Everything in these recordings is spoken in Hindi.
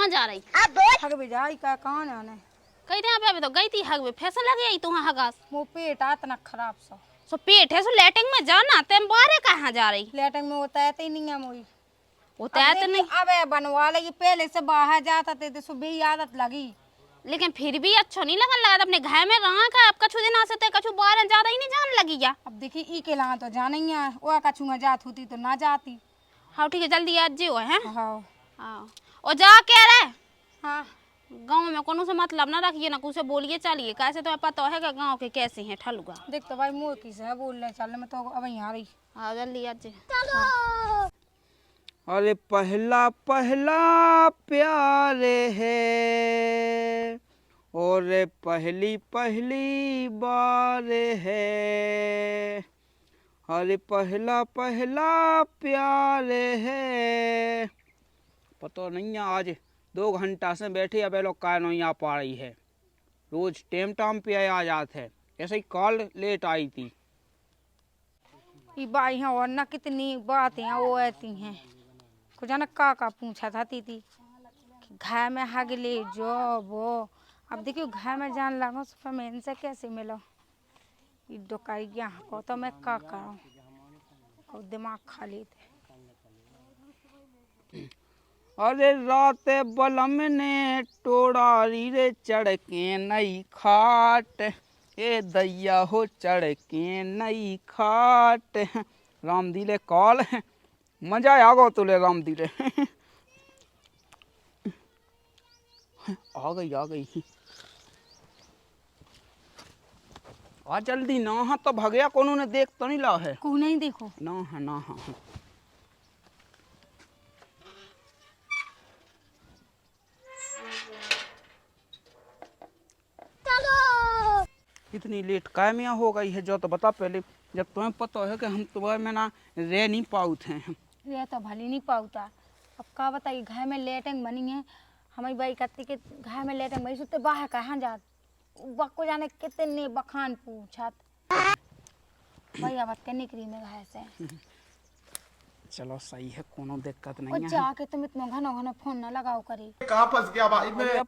कहाँ जा रही? हग भी जाई का कौन आने कहीं यहाँ पे तो गई थी हग में फैशन लग गई तू हगास मो पेट इतना खराब सा सो पेट है सो लेटिंग में जाना तेम बारे कहाँ जा रही? लेटिंग में होता है ही नहीं है मोई होता है तो नहीं अबे बनवा लगी पहले से बाहर जाता थे तो सुबह ही आदत लगी लेकिन फिर भी अच्छा नहीं लगन लगा अपने घर में रहा का अब कछु दिन आ सकते कछु बाहर ज्यादा ही नहीं जान लगी क्या? अब देखी ई के ला तो जाना ही है वो कछुआ जात होती तो ना जाती। हाँ ठीक है जल्दी आज जी है हाँ हाँ और जा कह रहे हाँ गाँव में कोनो से मतलब ना रखिए ना कुछ बोलिए चलिए कैसे तुम्हें पता है कि गाँव के कैसे हैं ठलुआ। देख तो भाई मुँह की से बोल रहे चल मैं तो अब यहाँ रही। हाँ जल्दी आज जी। अरे पहला पहला प्यार है और पहली पहली बार है। अरे पहला पहला प्यार है। पता नहीं है आज 2 घंटा से बैठे अब लोग का नहीं आ पा रही है। रोज टाइम पे आ जाते है ऐसे ही कॉल लेट आई थी। ये बाई हैं और ना कितनी बातें हैं वो ऐसी हैं कुछ ना का पूछा था तीती घर में हग ले जो वो अब देखियो घर में जान लगो सुबह में इनसे कैसे मिलो ये डोकाई गया को तो मैं का करूं को दिमाग खाली थे। अरे रात बलम ने टोड़ारी रे चढ़ के नई खाट ए दैया हो चढ़ के नई खाट। राम दिले कॉल मजा आ गो तुले राम दिले आ गई आ जल्दी ना हाँ तो भगया कोनो ने देख तो नहीं ला है को नहीं देखो ना है ना हाँ इतनी लेट काय में हो गई है जो तो बता पहले जब तुम्हें पता है कि हम तुम्हें में ना रह नहीं पाते हैं। ये तो भली नहीं पाऊता अब का बताइए घर में लेटिंग बनी है हमारी बाई कहती कि घर में लेटिंग बनी सुते बाहर कहाँ जात बक्को जाने कितने बखान पूछत भैया बात के निकली में घर से। चलो सही है कोनो दिक्कत और नहीं है। जाके तुम इतना घना घना फोन ना लगाओ करी कहाँ फंस गया भाई मैं।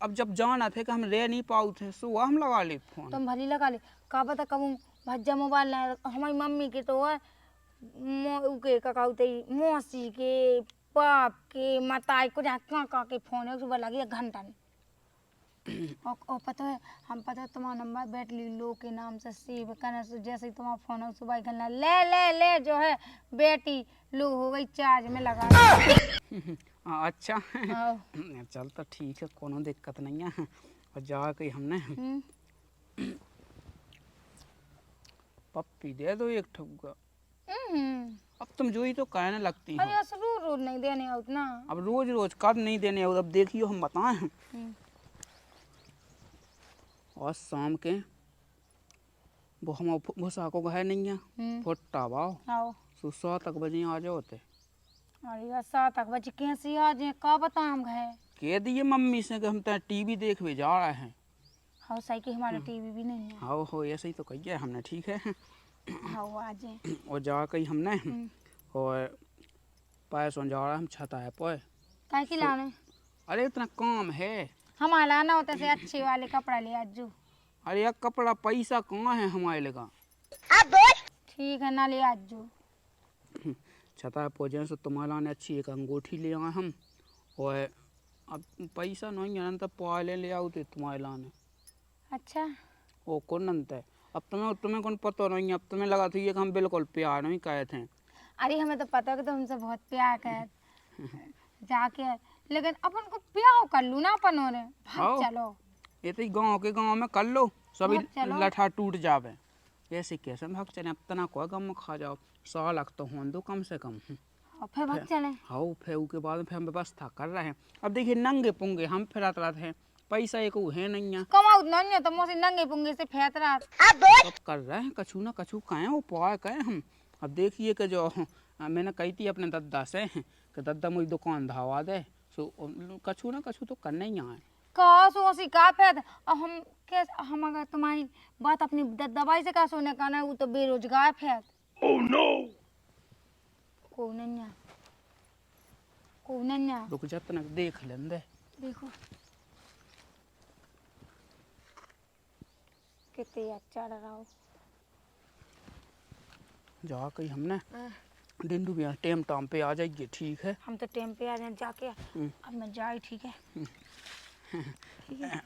अब जब जाना थे कि हम रह नहीं पाते सुबह हम लगा ले फोन। तुम भली लगा ले का बता कब भज्जा मोबाइल हमारी मम्मी के तो है के कहते मौसी के बाप के माताई को जहाँ का के फोन है सुबह लगी 1 घंटा में और पता है हम पता है तुम्हारा नंबर बैठ ली लो के नाम से सेव करना से जैसे ही तुम्हारा फोन है सुबह घंटा ले जो है बेटी लो हो गई चार्ज में लगा अच्छा चल तो ठीक है कोनो दिक्कत नहीं है। और जाके हमने पप्पी दे दो एक ठुका। अब तुम जो ही तो कहने लगती हो। अरे रोज नहीं देने उतना अब रोज रोज कब नहीं देने अब देखियो हम बताएं और शाम के वो हम भूसा को गए नहीं है फुट्टा बाओ आओ 7 बजे आ जाओ ते। अरे 7 बजे कैसे आ जाए का बता हम गए कह दिए मम्मी से कि हम तो टीवी देखने जा रहे हैं। हाँ सही कि हमारा टीवी भी नहीं है। हाँ हो ऐसे ही तो कहिए हमने ठीक है। हाँ आ जाए और जा कही हमने और पैसों जा रहा हम छता है पोए काय की लाने अरे इतना काम है हमारा लाना होता से अच्छे वाले कपड़ा ले आजू। अरे यार कपड़ा पैसा कहाँ है हमारे लगा ठीक है ना ले आजू छता पहुँचे सो तुम्हारा ने अच्छी एक अंगूठी ले आए हम और अब पैसा नहीं है तो पाले ले आओ तो तुम्हारे लाने। अच्छा ओ कौन है अब तुम्हें कौन पता नहीं है। अब तुम्हें लगा था ये कि हम बिल्कुल प्यार नहीं कहे थे। अरे हमें तो पता है कि तुमसे बहुत प्यार कर जाके लेकिन अपन को प्यार कर लू ना अपन और भाग चलो ये तो गाँव में कर लो सभी चलो। लठा टूट जावे ऐसे कैसे भाग चले अब तना को गम में खा जाओ 100 लाख तो हों दो कम से कम। और फिर भाग चले हाँ फिर उसके बाद फिर हम व्यवस्था कर रहे हैं। अब देखिए नंगे पुंगे हम फिरत रहते हैं पैसा एक है नहीं है कमाऊ नहीं है तो मोसी नंगे पुंगे से फेंत रहा सब कर रहे हैं कछु ना कछु कहें वो पाए कहें हम। अब देखिए कि जो मैंने कही थी अपने दद्दा से कि दद्दा मुझे दुकान धावा दे सो कछु ना कछु तो करना ही आए का सोसी का फेंत और हम कैसे हम अगर तुम्हारी बात अपनी दवाई से का सोने का ना वो तो बेरोजगार फेंत। ओह नो को नहीं है को नहीं आ रुक जा तनक देख लें दे। देखो कितने अच्छा रहा जा कहीं हमने डिंडू भी टाइम टाइम पे आ जाएगी, ठीक है। हम तो टाइम पे आ जाए जाके। अब मैं जाए, ठीक है। ठीक है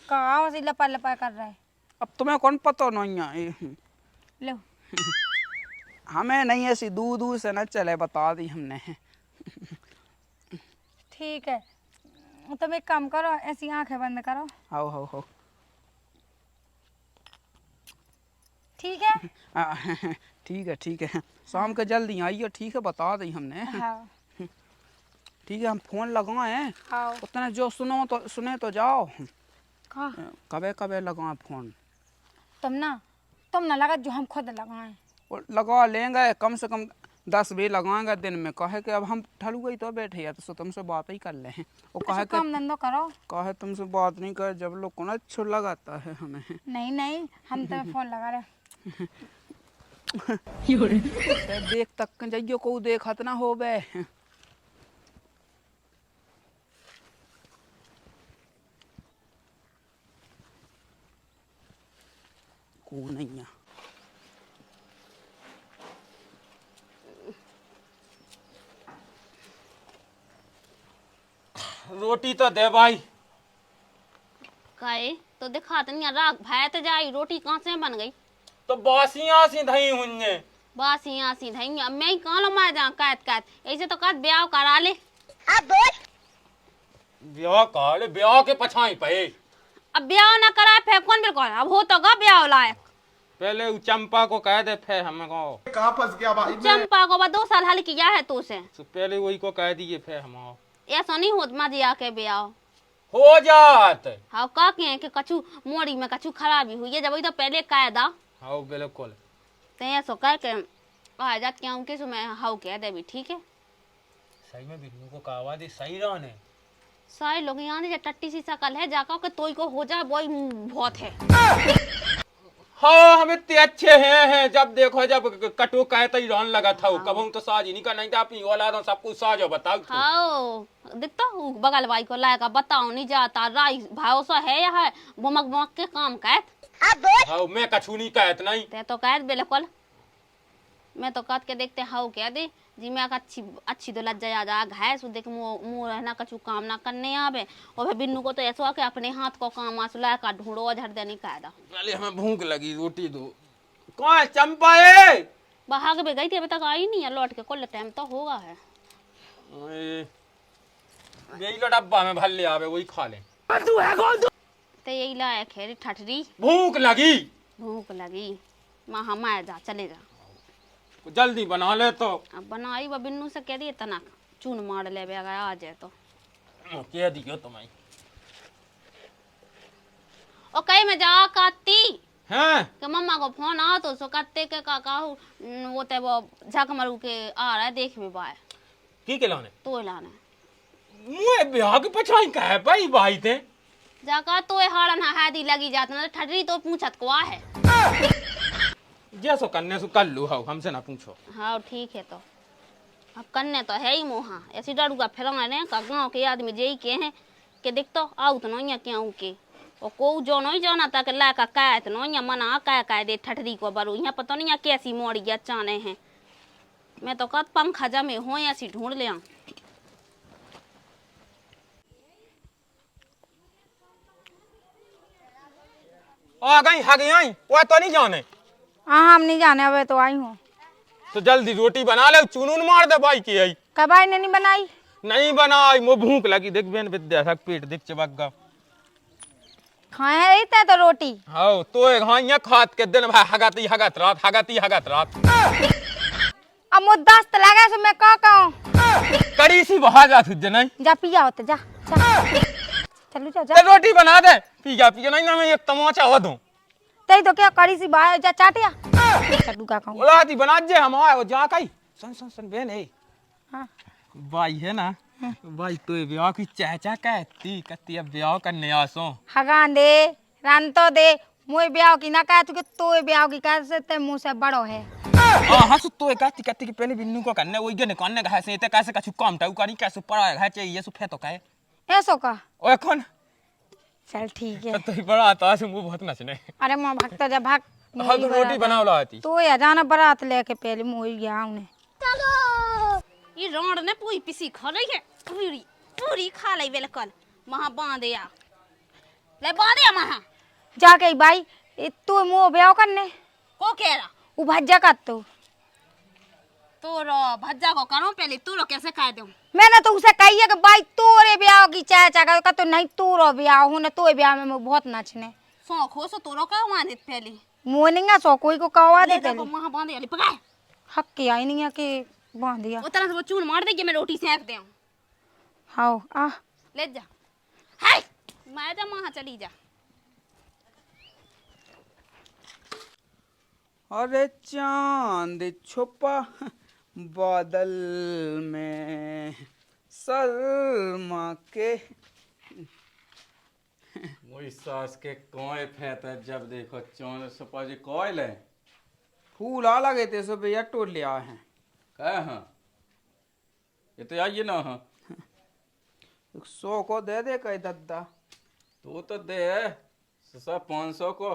कहाँ वैसे लपा लपा कर रहा है। अब तुम्हें कौन पता नहीं है, लो हमें नहीं ऐसी दूर दूर से न चले, बता दी हमने। ठीक है तुम एक काम करो, ऐसी आंखें बंद करो। हो ठीक है ठीक है शाम के जल्दी आइयो, ठीक है, बता दी हमने। हाँ ठीक है हम फोन लगाए, हाँ उतना जो सुने तो जाओ। कहाँ कबे कबे लगाए फोन, तुम ना लगा जो हम खुद लगाए। और लगा लेंगे, कम से कम 10 भी लगाएंगे दिन में। कहे कि अब हम ठलू गई तो बैठे या तो तुमसे बात ही कर ले। वो कहे कि काम धंधो करो। कहे तुमसे बात नहीं कर, जब लोग को ना अच्छा लगाता है हमें। नहीं हम तो फोन लगा रहे। देख तक जाइयो को देखत ना हो बे। को नहीं है। रोटी तो दे भाई। काहे तो दिखात नहीं राग भाई तो जाई, रोटी कहाँ से बन गई। तो बासियां सी धई हुन्ने बस यहाँ सी धई, अब मैं ही कहाँ लो मार जा कैद कैद, ऐसे तो कद ब्याह करा ले। ब्याह के पछाई पे। अब ब्याह ना करा फिर कौन बिल्कुल, अब हो तो गा ब्याह लायक। पहले उ चंपा को कह दे, फिर हमको। कहाँ फंस गया भाई मैं? चंपा को बस 2 साल हाल किया है तू से, तो पहले वही को कह दिए, फिर हम ऐसा नहीं होत माजी आके ब्याह हो जात। हाँ का के कि कछु मोड़ी में कछु खराबी हुई है, जब वही तो पहले कायदा हाँ बिल्कुल। ते ऐसा कर के आ जात क्या उनके मैं हाउ कह दे भी, ठीक है। सही में बिन्नू को कहवा दे, सही रहने। सारे लोग यहाँ ने टट्टी सी शकल है, जाकर के तोई को हो जाए वही बहुत है। हाँ हम इतने अच्छे हैं जब देखो जब कटो कहते ही रौन लगा था। कब हम तो साज ही नहीं करना, अपनी औलादों सब कुछ साजो बताओ। हाँ दिखता हूँ बगल भाई को लायका बताओ नहीं जाता, राई भाव सा है या है बुमक बुमक के काम कहत। हाँ मैं कछु नहीं कहत नहीं। ते तो कहत बिल्कुल, मैं तो कहत के देखते हाउ कह दे जी मैं अच्छी तो लज्जा जा घाय सु देख मुँह रहना कछु काम ना करने आवे। और फिर बिन्नू को तो ऐसा कि अपने हाथ को काम आसु लायका ढूंढो झड़ देनी कायदा। पहले हमें भूख लगी, रोटी दो। कौन चंपा है? भाग भी गई थी, अभी तक आई नहीं है, लौट के कुल टाइम तो होगा है। यही लो डब्बा में भर ले आवे, वही खा ले। ते यही लाया खेरी ठठरी, भूख लगी। भूख लगी माँ हम आए जा चले जा। जल्दी बना ले तो। अब बनाई वो बिन्नू से कह दिए तना चून मार ले अगर आ जाए तो। कह दियो तुम्हें। ओ कहीं मैं जा काती हैं? कि मम्मा को फोन आ तो सो कत्ते के काका वो ते वो झक मरू के आ रहा है देख भी बाय की खिलाने? तो लाने मुए ब्याह के पछाई कह भाई भाई थे जाका तो हाड़न हादी लगी जात ना ठडरी तो पूछत को आ है। जैसो कन्ने सो कर लो, हाउ हमसे ना पूछो। हाँ ठीक है, तो अब कन्ने तो है ही मोहा ऐसी डरुआ फिर का गाँव के आदमी जे के हैं कि देख तो आउ तो नहीं क्या के और को जो नहीं जाना था कि लाका काय तो नहीं मना काय दे ठठरी को बरू यहाँ पता नहीं कैसी मोड़ी चाने हैं। मैं तो कद पंखा जमे हो ऐसी ढूंढ लिया। आ गई हा गई आई वो तो नहीं जाने। हाँ हम नहीं जाने, अब तो आई हूँ। तो जल्दी रोटी बना ले, चुनून मार दे भाई की आई। कब आई नहीं बनाई? नहीं बनाई, मो भूख लगी देख बेन विद्या तक पेट देख चबक खाए रहते तो रोटी। हां तो एक हां यहाँ खात के दिन भाई हगती हगत रात। अब मुद्दा तो लगा सो मैं का कहूं कड़ी सी बहा जा तुझ नहीं जा पिया होते जा चलो जा ते रोटी बना दे, पिया नहीं ना मैं एक तमाचा हो दूं। तई तो क्या कड़ी सी बाहर जा चाटिया चलू का कहूं ओलाती बना जे हम आए जा कई सुन बेन ए हां भाई है ना भाई तो ब्याह की चाचा कहती अब ब्याह करने आसो हगान दे रान तो दे मोए ब्याह की ना कह तू कि तो ब्याह की कह से ते मुंह से बड़ो है। हाँ तो कहती कहती कि पहले बिन्नू को करने वही गने करने का है ते कैसे कछु काम टाउ करी कैसे पड़ा है चाहिए सु फे तो कहे ऐसो का ओए कौन चल ठीक है। तो बड़ा आता है मुंह बहुत नचने अरे मां भक्ता जा भाग हाँ तो रोटी बनाओ लाती तो या जाना बारात लेके पहले मोई गया उन्हें। ये रोड ने पूरी पिसी खा रही है पूरी पूरी खा ली बिल्कुल वहां बांधे आ ले बांधे वहां जाके भाई तू मोह ब्याह करने को कह रहा वो भज्जा कर तो रो भज्जा को करो पहले तू रो कैसे कह दूं मैंने तो उसे कही है कि भाई तोरे ब्याह की चाय चाह का तो नहीं तोरो ब्याह होने तो ब्याह में मैं बहुत नचने शौक हो सो तोरो का वहां दे पहले मोनिंगा सो कोई को कहवा दे ले जा पहले वहां बांधे वाली पकाए हक की आई नहीं है कि बांध दिया वो तरह से वो चून मार देगी मैं रोटी सेक दे हाओ आ ले जा हाय मैं जा वहां चली जा अरे चांद छुपा बादल में सलमा के वही सास के कोई फेंता जब देखो चौन सपाजी कोयल है फूल आ लगे थे सो भैया टोल ले आए हैं। कह हाँ ये तो आइए ना हाँ 100 को दे दे कई दद्दा तो दे सब 500 को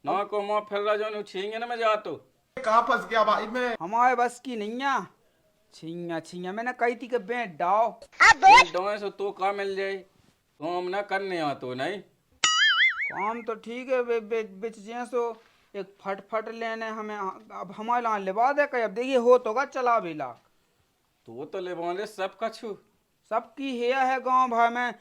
ना को माँ फिर रहा जो छींगे ना मैं जा तो कहाँ फंस गया भाई मैं। हमारे बस की नहीं है। छिया छिया मैंने कही थी कि बेट डाओ डोए सो तो का मिल जाए काम ना करने आ तो नहीं काम तो ठीक है बिच जैसो एक फट फट लेने हमें अब हमारे यहाँ लिबा दे कहीं अब देखिए हो तो का चला भी लाख तो ले बोले सब कछु सबकी है गांव भाई में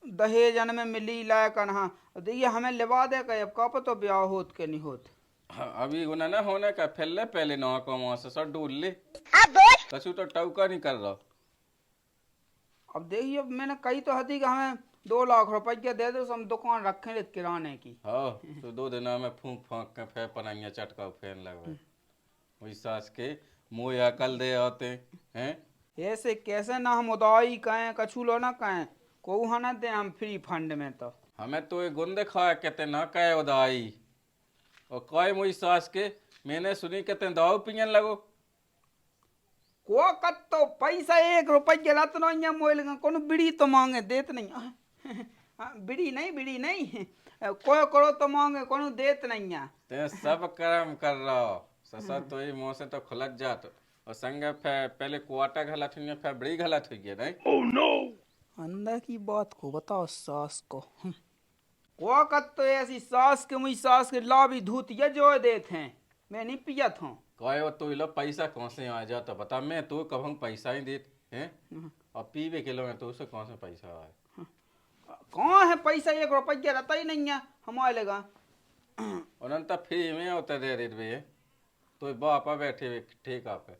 दहेजन में मिली लायक हाँ देखिए हमें लिबा दे कहीं अब का पता ब्याह होत के नहीं होत। हाँ, अभी उन्हें ना होने का फिर ले पहले ना को वहां से सब डूल ले कछु तो टौका नहीं कर रहा। अब देखिए मैंने कही तो हती कि हमें 2 लाख रुपये दे दो हम दुकान रखें ले किराने की। हाँ तो 2 दिन में फूंक फांक के फे पनाइया चटका फेन लगे वही सास के मुँह अकल दे आते हैं ऐसे कैसे ना हम उदाई कहें कछू लो ना कहें को ना दे हम फ्री फंड में तो हमें तो ये गुंदे खाया कहते ना कहे उदाई और कहे मुई सास के मैंने सुनी कहते दाऊ पियन लगो को कत तो पैसा 1 रुपये रत नहीं मोइल कौन बीड़ी तो मांगे देत नहीं बीड़ी नहीं कोई करो तो मांगे कौन देत नहीं है ते सब कर्म कर रहा हो ससा तो ये मुँह से तो खुलत जात और संगे पहले कुआटा गलत हुई फिर बड़ी गलत हुई है नहीं अंदर की बात को बताओ सास को को कत तो ऐसी सास के मुझी सास के लाभी धूत ये जो देते हैं मैं नहीं पिया था कहे वो तो लो पैसा कौन से आ जाता बता मैं तो कब हम पैसा ही देते हैं और पीवे किलो में तो उससे कौन सा पैसा आए कौन है पैसा 1 रुपये रहता ही नहीं है हमारे लगा उन्होंने फ्री में होता दे रहे तो बापा बैठे हुए ठीक आप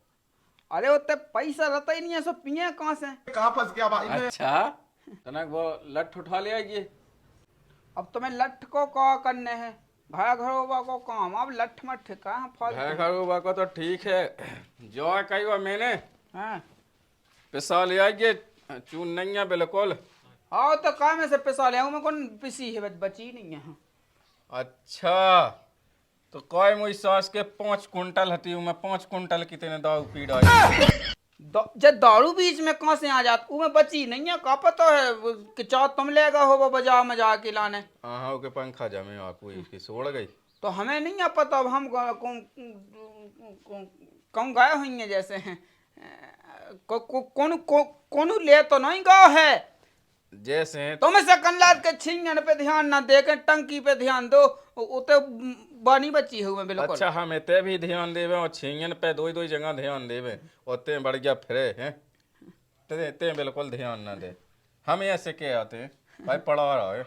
अरे उतने पैसा रहता ही नहीं है सब पिए कहाँ से। कहाँ फंस गया भाई मैं। अच्छा तनक वो लठ उठा ले आइए अब तुम्हें लठ को क्या करने हैं भाया घरोबा को काम अब लठ मठ कहाँ फालतू घरोबा को तो ठीक है जो है कही वो मैंने हाँ पिसा ले आइए चून नहीं है बिल्कुल आओ तो काय में से पिसा ले आऊँ मैं कौन पिसी है बची नहीं है। अच्छा तो कई मुझी सास के 5 कुंटल हती हूँ मैं 5 कुंटल कितने दाऊ पी डाली जब दारू बीच में कहाँ से आ जात वो में बची नहीं है का पता है कि चाह तुम लेगा हो वो बाजार में जाके लाने हाँ के पंखा जमे आपको इसकी सोड़ गई तो हमें नहीं है पता अब हम कौन गए हुई हैं जैसे हैं कौन ले तो नहीं गया है जैसे तुम से कन्लाद के छींगन पे ध्यान ना दे के टंकी पे ध्यान दो उते बानी बची हुए बिल्कुल। अच्छा हम इतने भी ध्यान देवे और छींगन पे 2 जगह ध्यान देवे उतने बढ़ गया फिरे हैं ते बिल्कुल ध्यान ना दे हम ऐसे के आते हैं भाई पढ़ा रहा है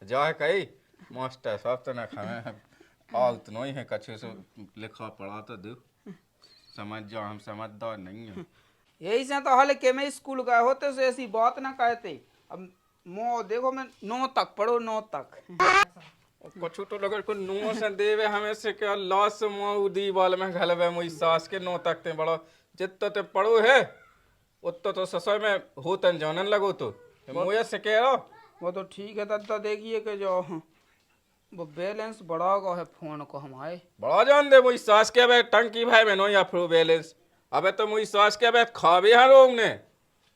जा कही मास्टर साहब तो ना खाए आओ तो नहीं है कछु से लिखा पढ़ा तो दो समझ जाओ हम समझदार नहीं है यही से तो हाल के मैं स्कूल गए होते से ऐसी बात ना कहते अब मो देखो मैं 9 तक पढ़ो 9 तक कुछ तो लगे को 9 से देवे हमें से क्या लाश मो दीवाल में घलवे मुई सास के 9 तक ते बड़ा जितना ते पढ़ो है उतना तो ससुर में होतन जानन लगो तो मुझे से कह रहा वो तो ठीक है दादा देखिए कि जो वो बैलेंस बढ़ा गो है फोन को हमारे। बड़ा जान दे मुझी सास के बे टंकी भाई में नो या फ्रू बैलेंस। अबे तो मुझी सास के बे खा भी हर रोग ने।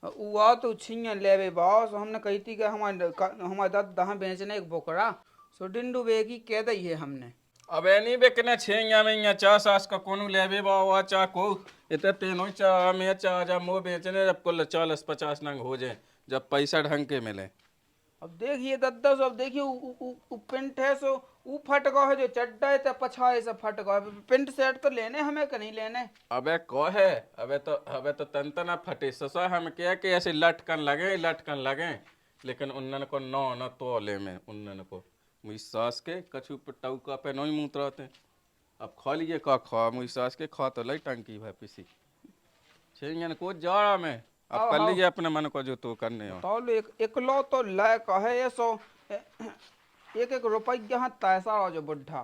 हुआ तो छिया लेवे बॉस, हमने कही थी कि हमारे दादा बेचने एक बोकरा सो डिंडू बेगी कह दी है हमने। अबे नहीं बेकने छेंगा में या चा सास का कोनु लेवे बावा चा को इतने तीनों चा में चा जा मो बेचने जब कुल 40-50 नंग हो जाए जब पैसा ढंग के मिले। अब देखिए दादा साहब, देखिए उ पेंट है सो ऊ फट गो है, जो चड्डा है तो पछाए से फट गो है। पेंट शर्ट तो लेने हमें कि नहीं लेने। अबे को है अबे तो तंतना फटे ससा हम क्या कि ऐसे लटकन लगे लेकिन उन्नन को नो न तोले में उन्नन को मुझी सास के कछु टौका पे नहीं मुतराते। अब खा लिए का खा मुझी सास के खा तो लाई टंकी भाई पिसी छेंगन को जाड़ा में। अब कर लीजिए अपने मन को जो तो करने हो। तो एक लो तो लायक है ये सो एक रुपया यहाँ तैसा हो जो बुढ़ा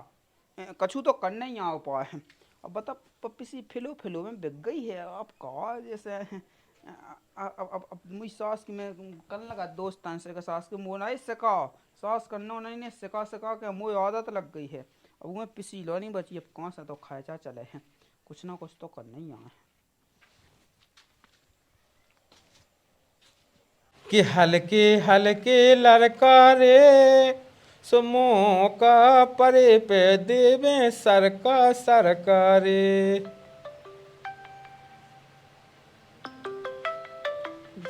कछु तो करने ही आ पाए। अब बता पिसी फिलो में बिक गई है। अब कहा जैसे अब मुझी सास की मैं कल लगा दोस्त से का सास के मुँह नहीं सिखा सास करना नहीं सिखा के मुँह आदत लग गई है। अब मैं पिसी लो नहीं बची, अब कहाँ से तो खाचा चले हैं, कुछ ना कुछ तो करना ही आए। कि हल्के हल्के लड़का रे सुमो का परे पे देवे सरका रे।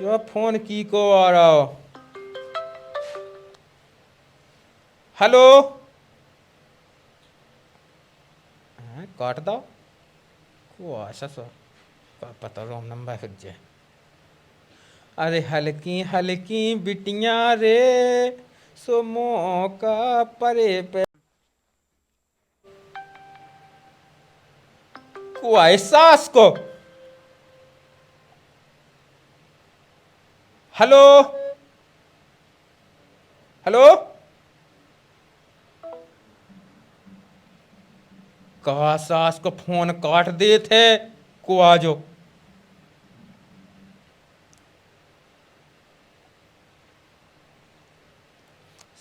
जो फोन की को आ रहा हो। हेलो काट दो को आशा सो पता रोम नंबर फिर जे। अरे हल्की हल्की बिटिया रे सुमो का परे पे को सास को। हेलो हेलो कहा सास को फोन काट दे थे को आजो।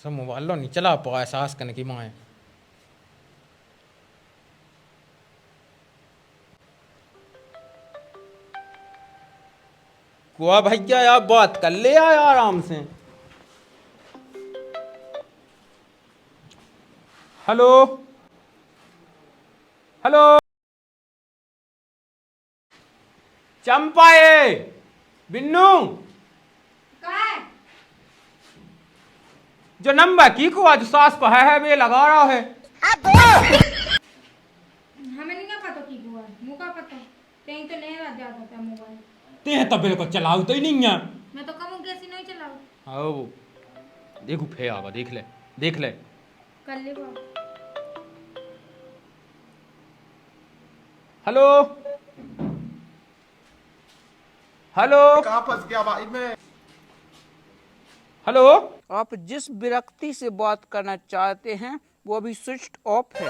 सब मोबाइल नहीं चला पाया सास करने की माए। कुआ भैया यार बात कर ले यार आराम से। हेलो हेलो चंपाए बिन्नू जो नंबर की को आज सास पर है वे लगा रहा है। हमें नहीं ना पता की बुआ मुका पता तेई तो नहीं रह जाता था मोबाइल ते तो मेरे को चलाऊ तो ही नहीं है। मैं तो कहूं कैसी नहीं चलाऊं। आओ देखो फे आवा देख ले कर ले बात। हेलो हेलो कहाँ फंस गया भाई मैं। हेलो आप जिस व्यक्ति से बात करना चाहते हैं वो अभी स्विच ऑफ है।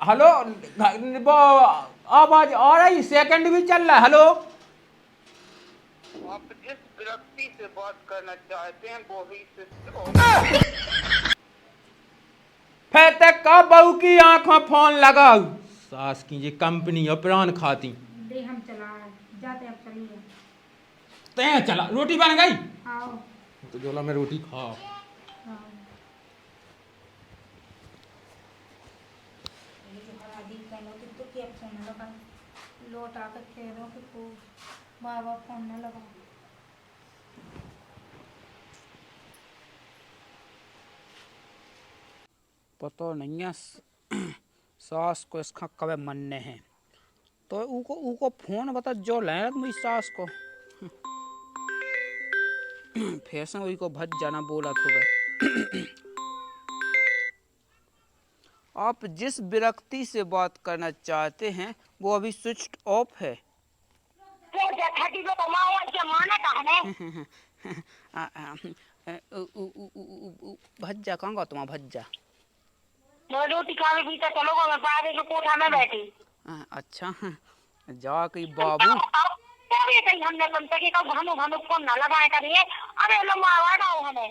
हेलो आवाज आ रही सेकंड भी चल रहा है। हेलो आप जिस व्यक्ति से बात करना चाहते हैं वो अभी स्विच ऑफ। फिर तक का बहू की आंखों फोन लगाऊ सास की ये कंपनी और प्राण खाती दे हम चला जाते अब चलिए। ते चला रोटी बन गई आओ तो जोला में रोटी खाओ। आओ ये जो हरा दी का लो तो क्या फोन लगा लोट आकर खेलो कि को बार फोन न लगा। पता नहीं है सास को इसका कब मनने हैं तो ऊको फोन बता जो ले मेरी सास को फैशन वही को भज जाना बोला तो आप जिस व्यक्ति से बात करना चाहते हैं वो अभी स्विच ऑफ है। भज्जा कहाँ गया तुम्हारा भज्जा। रोटी खाने भी तो चलो मैं पागे के कोठा में बैठी। अच्छा जा कहीं बाबू तभी कहीं हमने सुनते कि कब हम फोन ना लगाए करिए। अरे लम्बा आवाज आओ हमें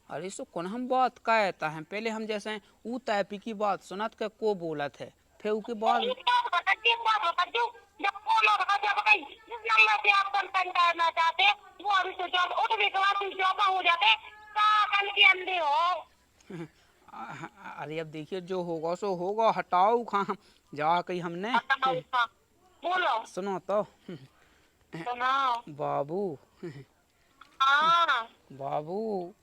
अरे सो कौन हम बात कहता है, पहले हम जैसे ऊ तैपी की बात सुनत के को बोलत है, फिर उसके बाद एक बात बता दूं, जब फोन लगा जब भाई जिस नंबर से आप कंटेंट करना चाहते हैं वो अभी तो जॉब उठ भी जॉब हो जाते का कल के अंधे हो। अरे अब देखिए जो होगा सो होगा, हटाओ कहाँ जा कहीं हमने। बोलो सुनो तो सुनाओ। बाबू, हाँ बाबू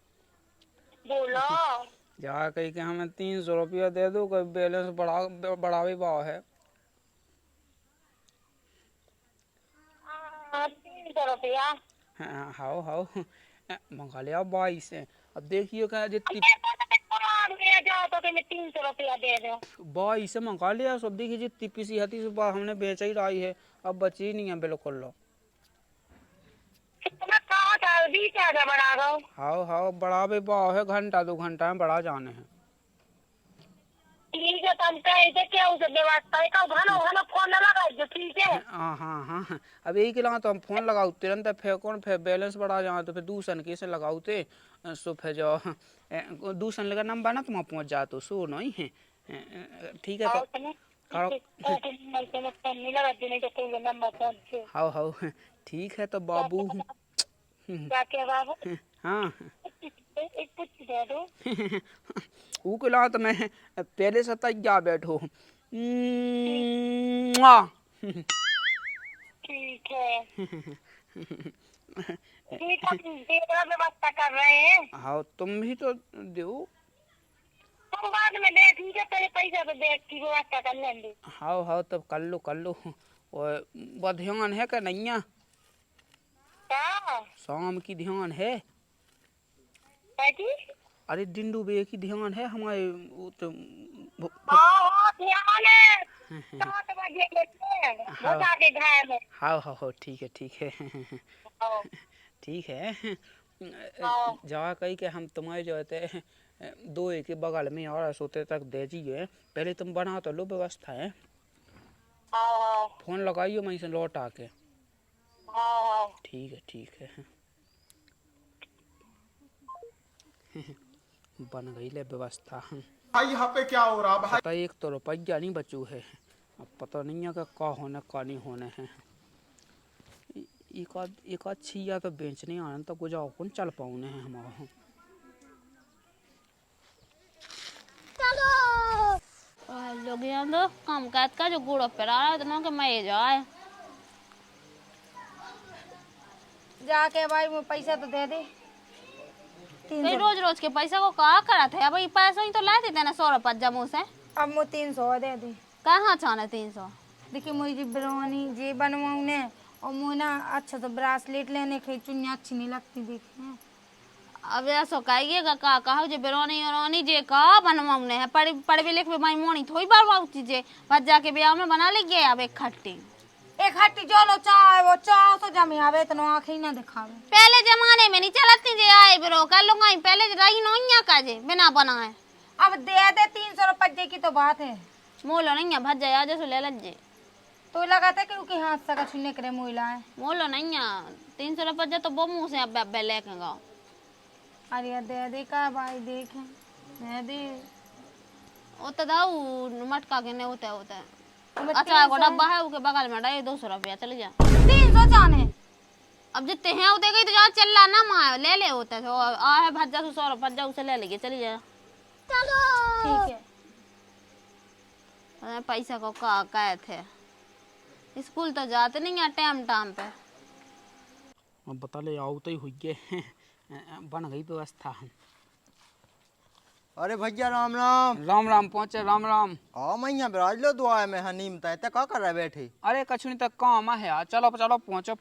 बोलो। जा कहीं के हमें 300 रुपया दे दो, कोई बैलेंस बढ़ावे भाव है। 300 रुपया हाँ हाओ हाओ मंगा लिया 22 है। अब देखिए क्या जितनी जाओ तो मैं 300 रुपया दे दो। 22 से मंगा लिया सब, देखिए जितनी पीसी हती सुबह हमने बेच ही रही है, अब बची नहीं है बिल्कुल लो। कितना कहा था 20,000 बढ़ा दो। हाओ हाओ बढ़ावे भाव है, घंटा 2 घंटा में बढ़ा जाने हैं। ठीक है तब कैसे क्या उसे व्यवस्था है का घना घना फोन न लगा जो ठीक है। हाँ हाँ हाँ अब यही के ला तो हम फोन लगाओ तुरंत, फिर कौन फिर बैलेंस बढ़ा जाए तो फिर दूसरन कैसे लगाओते, सो फिर जो दूसरन लगा नंबर ना तुम पहुँच जाते सो नहीं है। ठीक है तो हाओ हाओ ठीक है तो बाबू। क्या क्या बाबू हाँ एक कुछ दे दो। वो के ला तो मैं पहले से तैयार बैठो। ठीक है ठीक है तेरा व्यवस्था कर रहे हैं। हाँ तुम भी तो दो। तुम बाद में दे ठीक है तेरे पैसे तो देख की व्यवस्था कर लेंगे। हाँ हाँ तब कर लो कर लो। और वो ध्यान है क्या नहीं है, क्या शाम की ध्यान है। जी अरे डिंडू बे की ध्यान है हमारे वो तो हाँ ध्यान है 7 बजे लेते बता के घर में। हाँ हाँ हाँ ठीक है हाँ, ठीक है। हाँ। जा कही के हम तुम्हारे जो है 2 के बगल में और सोते तक दे दीजिए, पहले तुम बना तो लो व्यवस्था है। हाँ, फोन लगाइए वहीं से लौट आके। हाँ, ठीक है बन गई ले व्यवस्था। भाई यहाँ पे क्या हो रहा भाई? पता एक तो रुपया नहीं बचू है, अब पता नहीं है कि का होने का नहीं होने हैं। एक आध छिया तो बेचने आना तो गुजाओ कौन चल पाऊने हैं हमारा। लोग यहाँ तो काम काज का जो गुड़ पे रहा है तो कि मैं जाए जाके भाई वो पैसा तो दे दे। भाई रोज रोज के पैसा को कहा करा थे भाई, पैसा ही तो ला देते ना 100 रुपया जमू से। अब वो 300 दे दे। कहाँ छाने 300? देखिए मुझे जी बिरयानी जे बनवाऊँ ने, और मुझे ना अच्छा तो ब्रासलेट लेने के चुन्नी अच्छी नहीं लगती देखने। अब ऐसा कहिएगा का कहो जो बिरयानी उरानी जे का बनवाने है, पढ़ लिख भी माई मोनी थोड़ी बार चीजें बस जाके ब्याह में बना लीजिए। अब एक खट्टी जो लो चाय वो चाय तो जमी आवे तो आँखें ना दिखावे। पहले जमाने में नहीं चलती जे आए बिरो कर लूंगा पहले रही नोइया का जे बिना बनाए। अब दे दे 300 रुपये की तो बात है। मोलो नहीं है भज जाए जैसे ले लज्जे तो लगा था क्योंकि हाथ सका छुने करे मोइला है। मोलो नहीं है 300 रुपये तो वो मुँह से अब लेके गाओ। अरे दे दे का भाई देखे दे दे वो तो दाऊ मटका के नहीं होता है। अच्छा को डब्बा है उसके बगल में डाल 200 रुपया चले जा। 300 जाने अब जितने हैं उतने गई तो जहाँ चल रहा ना माँ ले ले होता है आ है भज्जा 100 रुपया उसे ले लीजिए चली जा। ठीक है पैसा को का कहे थे स्कूल तो जाते नहीं है टाइम टाइम पे। अब बता ले आओ तो ही हुई है बन गई व्यवस्था। अरे भैया राम राम। राम राम पहुँचे राम राम। हाँ मैं यहाँ बिराज लो दुआ में हनीम तय क्या कर रहे बैठे? अरे कछुनी तक काम है यार, चलो चलो पहुँचो।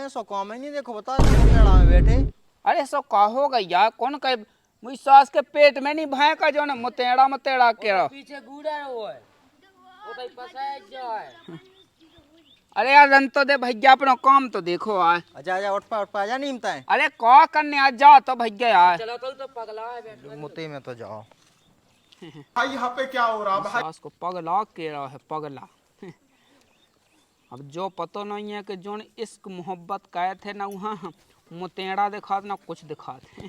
सो काम ही नहीं देखो बता केड़ा में बैठे। अरे सो का हो गई यार, कौन कहे मुझ सास के पेट में नहीं भाई का जो ना मुतेड़ा के पीछे गुड़ा वो है वो कहीं फंसाया जो है। अरे यार रन तो दे भैया अपना काम तो देखो यार। आजा उठ पा आजा नीम तय। अरे का करने आज जा तो भैया यार। चलो तो पगला है मुते में तो जाओ। भाई यहाँ पे क्या हो रहा भाई? सास को पगला के रहा है पगला। अब जो पता नहीं है कि जो इश्क मोहब्बत कहे थे ना वहाँ मुतेड़ा दिखा ना कुछ दिखा थे।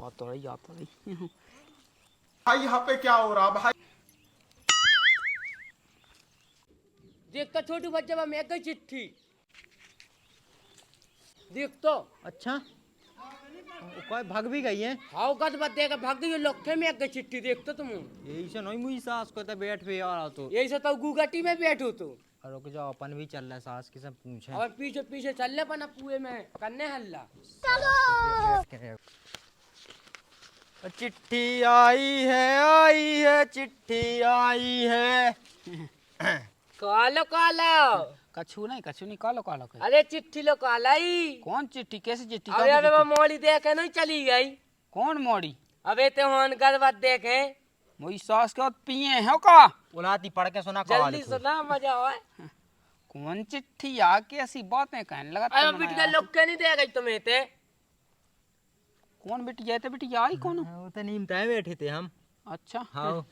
आता रही भाई यहाँ पे क्या हो रहा भाई? देख तो छोटू बच्चा बा मैं गई चिट्ठी देख तो। अच्छा वो कोई भाग भी गई है। हाउ गद बद देख भाग गई लोखे में गई चिट्ठी देख तो तुम। यही से नहीं मुई सास को तो बैठ पे आ रहा तो। यही से तो गुगाटी में बैठो तो। रुक जाओ अपन भी चल रहा है सास के सब पूछे। और पीछे पीछे चल ले पना पुए में करने हल्ला। चिट्ठी आई है चिट्ठी आई है। कालो कालो कछु नहीं कालो कालो के। अरे चिट्ठी लो कालाई। कौन चिट्ठी कैसी चिट्ठी? अरे अबे वो मोड़ी देखे नहीं चली गई। कौन मोड़ी? अबे तो हन गद बद देखे मोई सास के पिए हो का? बुलाती पढ़ के सुना जल्दी सुना मजा आए। कौन चिट्ठी आके ऐसी बातें कहने लगा? अरे बिटिया लोखे नहीं दे गई तुम्हें ते। कौन बिटिया? तो बिटिया आई कौन? वो तो नीम तय बैठे थे हम। अच्छा हाँ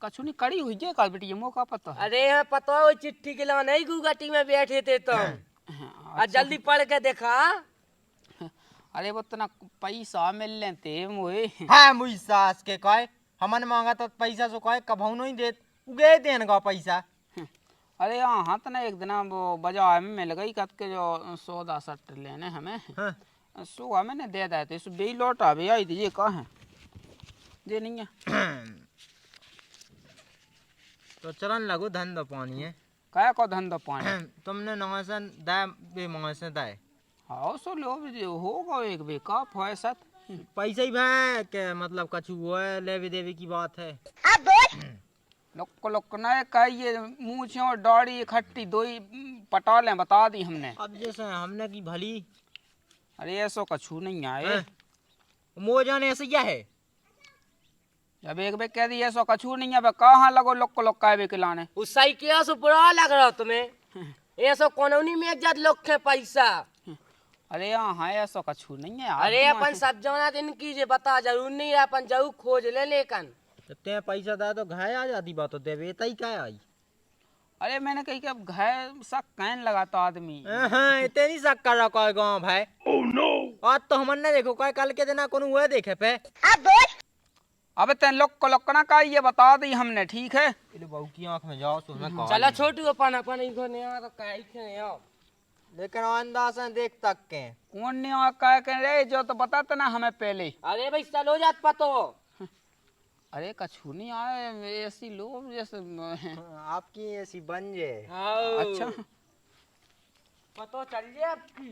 कछु नहीं कड़ी हुई है काल बिटिया मौका पता है। अरे यहाँ पता है वो चिट्ठी के लाने ही गुगाटी में बैठे थे तुम। और जल्दी पढ़ के देखा। अरे वो इतना पैसा मिल लेते मोए। हाँ मुई सास के कहे हमन मांगा तो पैसा सो कहे कभू नहीं देत उगे देन का पैसा। अरे हाँ तो ना एक दिन वो बाजार में मिल गई कत के जो सौदा सट लेने हमें। हाँ। सो मैंने दे दिया थे बे लौटा भी आई थी ये कहा है ये नहीं है। तो चलन लगो धंधा पानी है। क्या को धंधा पानी? तुमने नवासन दाय बे मंगसन दाय। हाँ सो लो होगा एक बेका फैसत पैसा ही भाई के मतलब कछु हुआ है लेवी देवी की बात है। लोक ना कहिए मूछे और दाढ़ी इकट्ठी दो ही पटा लें बता दी हमने। अब जैसे हमने की भली। अरे ऐसा कछु नहीं आए। मोजा ने ऐसे क्या है? जब एक बे कह दी ऐसा कछु नहीं है कहाँ लगो लोक का बे लाने। उस सही क्या सो बुरा लग रहा तुम्हें? ऐसा कानूनी में इज्जत लोग पैसा। अरे हाँ ऐसा कछु नहीं है। अरे अपन सब जाना दिन कीजिए बता जरूर नहीं है अपन जरूर खोज ले लेकिन। ते पैसा दा तो घाय आ जाती बात होते बेता ही क्या आई। अरे मैंने कही कि अब घर शक कहने लगाता आदमी। हाँ इतने नहीं शक कर रहा कोई गाँव भाई। आज तो हमन ने देखो कोई कल के दिन कोनो हुआ देखे पे। अब तेन लोक ना का ये बता दी हमने ठीक है। बहू की आंख में जाओ तो हमें कहा। चला छोटू अपन अपन इनको नहीं आ तो काहे के आओ। लेकिन अंदाज देख तक के कौन नहीं आ कह के रे जो तो बताते ना हमें पहले। अरे भाई चलो जात पतो। अरे कछु नहीं आए ऐसी लोग जैसे आपकी ऐसी बन जे। अच्छा पतो चल जाए आपकी।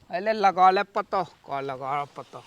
अरे लगा ले पतो का लगा पतो।